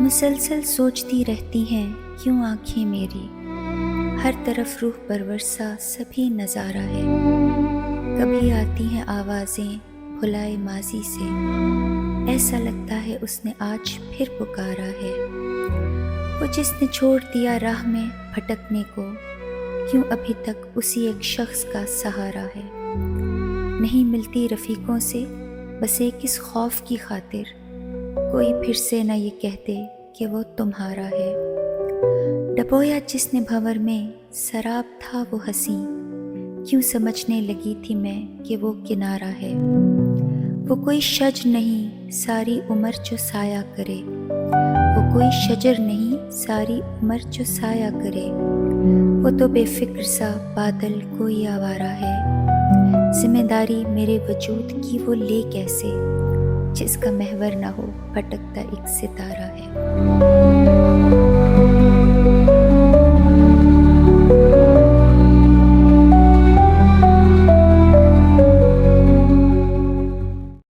मुसलसल सोचती रहती हैं क्यों आँखें मेरी, हर तरफ रूह परवर सा सभी नज़ारा है। कभी आती हैं आवाज़ें भुलाए माज़ी से, ऐसा लगता है उसने आज फिर पुकारा है। वो जिसने छोड़ दिया राह में भटकने को, क्यों अभी तक उसी एक शख्स का सहारा है। नहीं मिलती रफ़ीकों से बस एक इस खौफ की खातिर, कोई फिर से न ये कहते कि वो तुम्हारा है। डबोया जिसने भंवर में शराब था वो हंसी, क्यों समझने लगी थी मैं कि वो किनारा है। वो कोई शज नहीं सारी उम्र जो साया करे, वो कोई शजर नहीं सारी उम्र जो साया करे। वो तो बेफिक्र सा बादल कोई आवारा है, जिम्मेदारी मेरे वजूद की वो ले कैसे, जिसका महवर ना हो भटकता एक सितारा है।